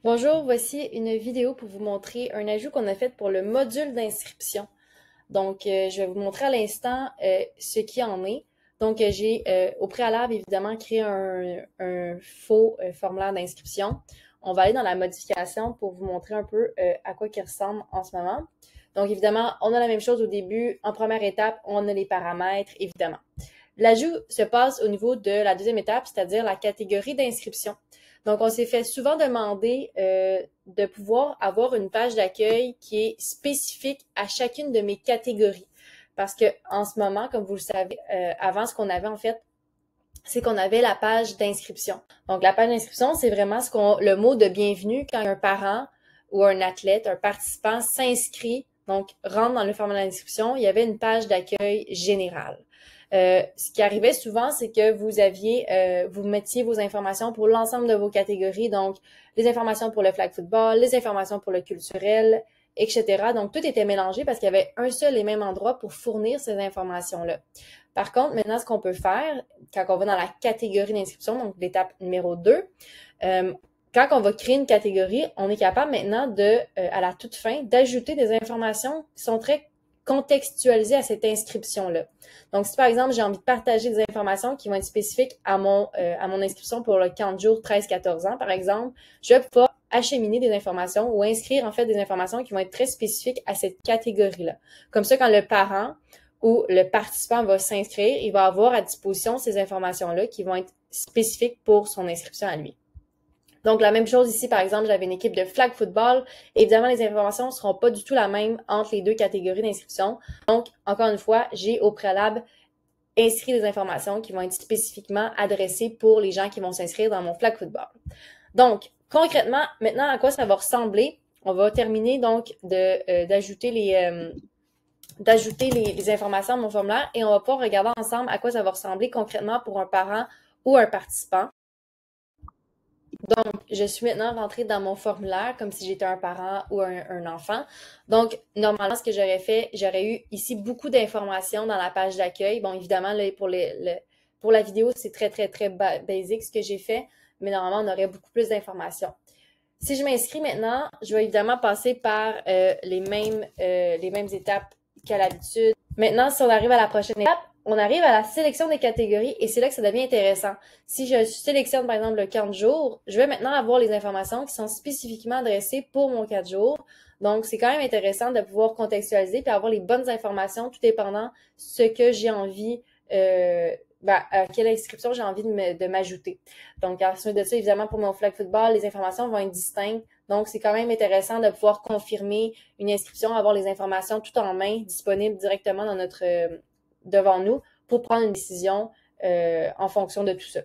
Bonjour, voici une vidéo pour vous montrer un ajout qu'on a fait pour le module d'inscription. Donc, je vais vous montrer à l'instant ce qui en est. Donc, j'ai au préalable, évidemment, créé un faux formulaire d'inscription. On va aller dans la modification pour vous montrer un peu à quoi il ressemble en ce moment. Donc, évidemment, on a la même chose au début. En première étape, on a les paramètres, évidemment. L'ajout se passe au niveau de la deuxième étape, c'est-à-dire la catégorie d'inscription. Donc, on s'est fait souvent demander de pouvoir avoir une page d'accueil qui est spécifique à chacune de mes catégories. Parce que en ce moment, comme vous le savez, avant, ce qu'on avait en fait, c'est qu'on avait la page d'inscription. Donc, la page d'inscription, c'est vraiment le mot de bienvenue quand un parent ou un athlète, un participant s'inscrit, donc rentre dans le formulat d'inscription, il y avait une page d'accueil générale. Ce qui arrivait souvent, c'est que vous mettiez vos informations pour l'ensemble de vos catégories, donc les informations pour le flag football, les informations pour le culturel, etc. Donc, tout était mélangé parce qu'il y avait un seul et même endroit pour fournir ces informations-là. Par contre, maintenant, ce qu'on peut faire, quand on va dans la catégorie d'inscription, donc l'étape numéro 2, euh, quand on va créer une catégorie, on est capable maintenant à la toute fin, d'ajouter des informations qui sont très contextualisées à cette inscription-là. Donc, si par exemple, j'ai envie de partager des informations qui vont être spécifiques à mon inscription pour le camp de jour 13-14 ans, par exemple, je vais pouvoir acheminer des informations ou inscrire en fait des informations qui vont être très spécifiques à cette catégorie-là. Comme ça, quand le parent ou le participant va s'inscrire, il va avoir à disposition ces informations-là qui vont être spécifiques pour son inscription à lui. Donc, la même chose ici, par exemple, j'avais une équipe de flag football. Évidemment, les informations ne seront pas du tout la même entre les deux catégories d'inscription. Donc, encore une fois, j'ai au préalable inscrit des informations qui vont être spécifiquement adressées pour les gens qui vont s'inscrire dans mon flag football. Donc, concrètement, maintenant, à quoi ça va ressembler? On va terminer donc d'ajouter les informations à mon formulaire et on va pouvoir regarder ensemble à quoi ça va ressembler concrètement pour un parent ou un participant. Donc, je suis maintenant rentrée dans mon formulaire comme si j'étais un parent ou un enfant. Donc, normalement, ce que j'aurais fait, j'aurais eu ici beaucoup d'informations dans la page d'accueil. Bon, évidemment, là, pour la vidéo, c'est très, très, très basique ce que j'ai fait, mais normalement, on aurait beaucoup plus d'informations. Si je m'inscris maintenant, je vais évidemment passer par les mêmes étapes qu'à l'habitude. Maintenant, si on arrive à la prochaine étape, on arrive à la sélection des catégories et c'est là que ça devient intéressant. Si je sélectionne par exemple le camp de jour, je vais maintenant avoir les informations qui sont spécifiquement adressées pour mon camp de jour. Donc, c'est quand même intéressant de pouvoir contextualiser et avoir les bonnes informations tout dépendant ce que j'ai envie, à quelle inscription j'ai envie de m'ajouter. Donc, ensuite de ça, évidemment, pour mon flag football, les informations vont être distinctes. Donc, c'est quand même intéressant de pouvoir confirmer une inscription, avoir les informations tout en main, disponibles directement devant nous pour prendre une décision en fonction de tout ça.